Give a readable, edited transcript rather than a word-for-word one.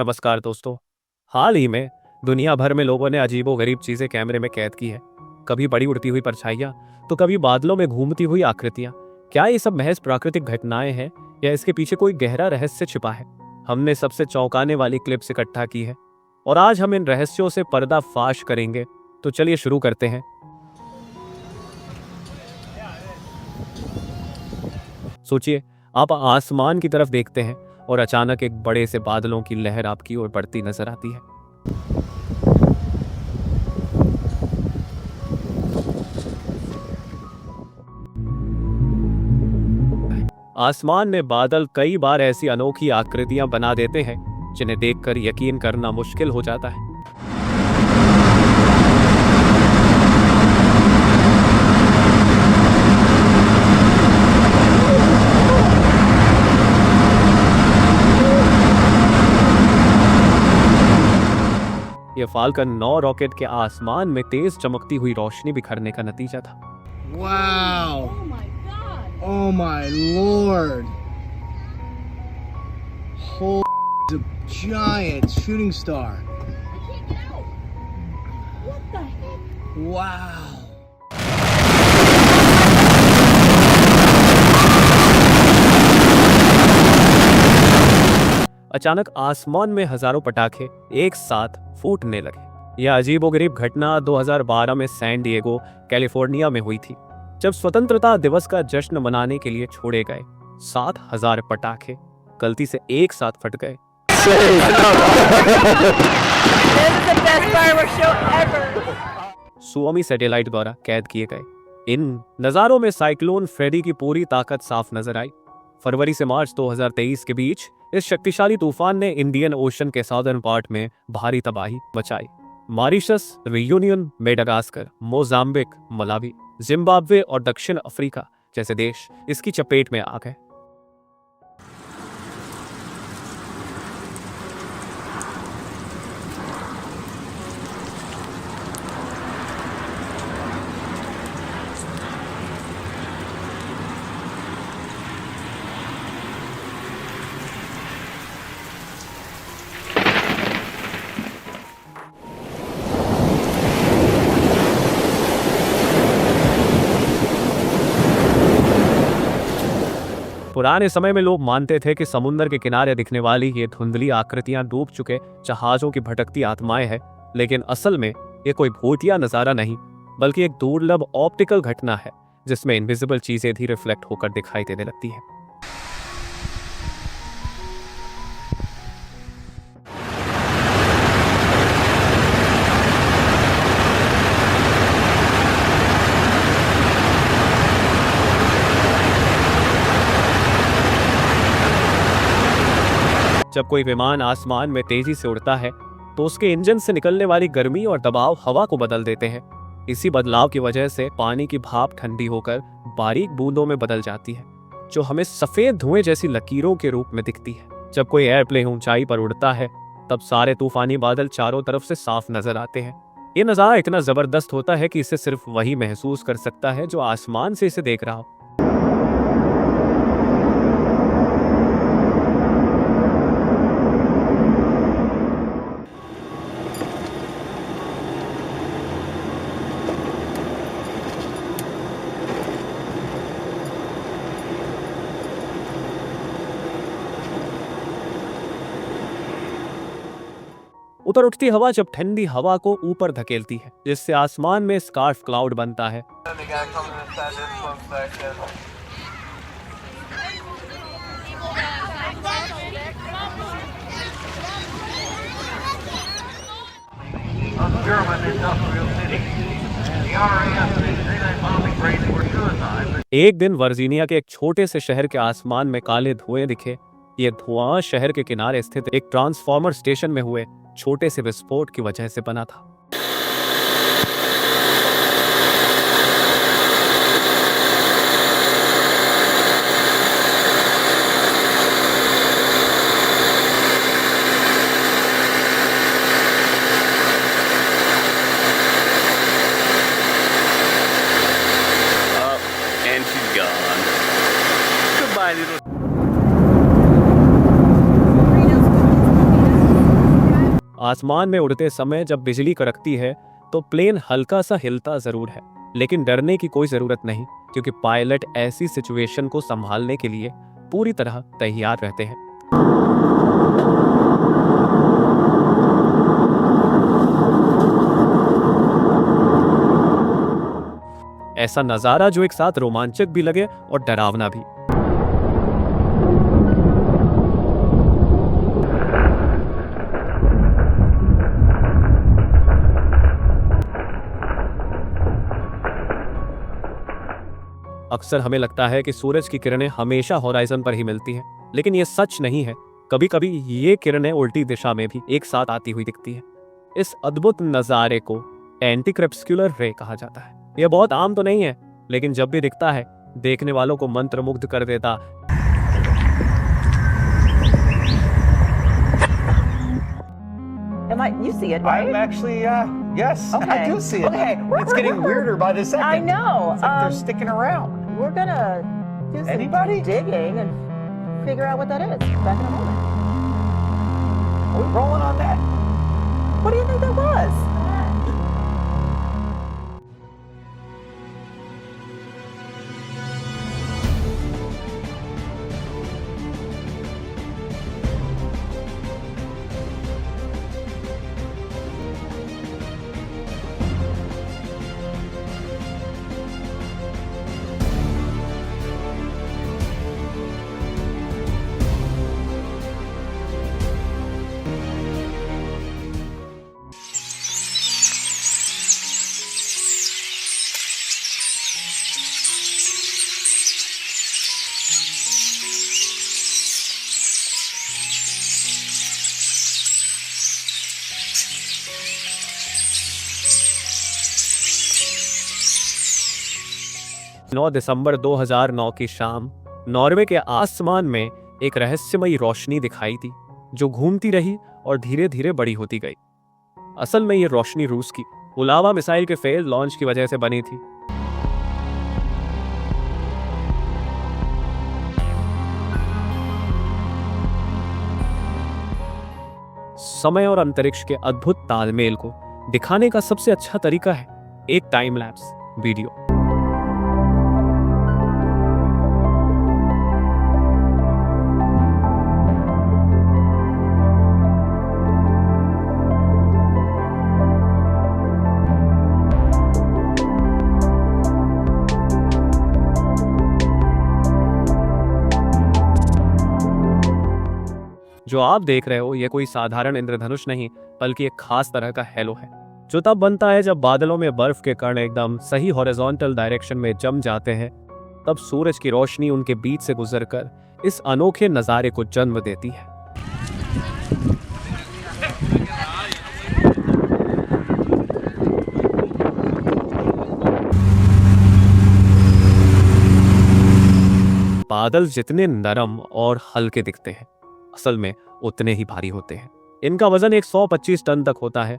नमस्कार दोस्तों। हाल ही में दुनिया भर में लोगों ने अजीबोगरीब चीजें कैमरे में कैद की है। कभी बड़ी उड़ती हुई परछाइयां, तो कभी बादलों में घूमती हुई आकृतियां। क्या ये सब महज प्राकृतिक घटनाएं हैं या इसके पीछे कोई गहरा रहस्य छिपा है? हमने सबसे चौंकाने वाली क्लिप्स इकट्ठा की है और आज हम इन रहस्यों से पर्दाफाश करेंगे। तो चलिए शुरू करते हैं। सोचिए, आप आसमान की तरफ देखते हैं और अचानक एक बड़े से बादलों की लहर आपकी ओर बढ़ती नजर आती है। आसमान में बादल कई बार ऐसी अनोखी आकृतियां बना देते हैं जिन्हें देखकर यकीन करना मुश्किल हो जाता है। ये फाल्कन 9 रॉकेट के आसमान में तेज चमकती हुई रोशनी बिखरने का नतीजा था। Wow! Oh my god! Oh my lord! Holy a giant shooting star! I can't get out! What the heck? Wow! अचानक आसमान में हजारों पटाखे एक साथ फूटने लगे। यह अजीबोगरीब घटना 2012 में सैन डिएगो, कैलिफोर्निया में हुई थी, जब स्वतंत्रता दिवस का जश्न मनाने के लिए छोड़े गए 7,000 पटाखे गलती से एक साथ फट गए। सुओमी सैटेलाइट द्वारा कैद किए गए इन नजारों में साइक्लोन फ्रेडी की पूरी ताकत साफ नजर आई। फरवरी से मार्च 2023 के बीच इस शक्तिशाली तूफान ने इंडियन ओशन के साउदर्न पार्ट में भारी तबाही मचाई। Mauritius, reunion, Madagascar, Mozambique, Malawi, Zimbabwe और दक्षिण अफ्रीका जैसे देश इसकी चपेट में आ गए। पुराने समय में लोग मानते थे कि समुद्र के किनारे दिखने वाली ये धुंधली आकृतियां डूब चुके जहाजों की भटकती आत्माएं हैं, लेकिन असल में ये कोई भूतिया नजारा नहीं, बल्कि एक दुर्लभ ऑप्टिकल घटना है जिसमें इनविजिबल चीजें भी रिफ्लेक्ट होकर दिखाई देने लगती हैं। जब कोई विमान आसमान में तेजी से उड़ता है तो उसके इंजन से निकलने वाली गर्मी और दबाव हवा को बदल देते हैं। इसी बदलाव की वजह से पानी की भाप ठंडी होकर बारीक बूंदों में बदल जाती है, जो हमें सफेद धुएं जैसी लकीरों के रूप में दिखती है। जब कोई एयरप्लेन ऊंचाई पर उड़ता है तब सारे तूफानी बादल चारों तरफ से साफ नजर आते हैं। ये नजारा इतना जबरदस्त होता है कि इसे सिर्फ वही महसूस कर सकता है जो आसमान से इसे देख रहा हो। उतर उठती हवा जब ठंडी हवा को ऊपर धकेलती है, जिससे आसमान में स्कार्फ क्लाउड बनता है। एक दिन वर्जीनिया के एक छोटे से शहर के आसमान में काले धुएं दिखे। ये धुआं शहर के किनारे स्थित एक ट्रांसफार्मर स्टेशन में हुए छोटे से विस्फोट की वजह से बना था। tiny little आसमान में उड़ते समय जब बिजली कड़कती है तो प्लेन हल्का सा हिलता जरूर है, लेकिन डरने की कोई जरूरत नहीं, क्योंकि पायलट ऐसी सिचुएशन को संभालने के लिए पूरी तरह तैयार रहते हैं। ऐसा नजारा जो एक साथ रोमांचक भी लगे और डरावना भी। अक्सर हमें लगता है कि सूरज की किरणें हमेशा होराइजन पर ही मिलती हैं, लेकिन यह सच नहीं है। कभी कभी ये किरणें उल्टी दिशा में भी एक साथ आती हुई दिखती है। इस अद्भुत नजारे को एंटी क्रेपस्कुलर रे कहा जाता है। यह बहुत आम तो नहीं है, लेकिन जब भी दिखता है देखने वालों को मंत्रमुग्ध कर देता। You see it, right? I'm actually, yes, Okay. I do see it. Okay. It's getting weirder by the second. I know. It's like they're sticking around. We're gonna do some Anybody? digging and figure out what that is. Back in a moment. Are we rolling on that? What do you think that was? दिसंबर 2009 की शाम Norway के आसमान में एक रहस्यमयी रोशनी दिखाई दी, जो घूमती रही और धीरे धीरे बड़ी होती गई। असल में ये रोशनी रूस की उलावा मिसाइल के फेल लॉन्च की वजह से बनी थी। समय और अंतरिक्ष के अद्भुत तालमेल को दिखाने का सबसे अच्छा तरीका है एक टाइम लैप्स वीडियो। जो आप देख रहे हो ये कोई साधारण इंद्रधनुष नहीं, बल्कि एक खास तरह का हेलो है, जो तब बनता है जब बादलों में बर्फ के कण एकदम सही हॉरिजॉन्टल डायरेक्शन में जम जाते हैं। तब सूरज की रोशनी उनके बीच से गुजरकर इस अनोखे नजारे को जन्म देती है। बादल जितने नरम और हल्के दिखते हैं, असल में उतने ही भारी होते हैं। इनका वजन 125 टन तक होता है,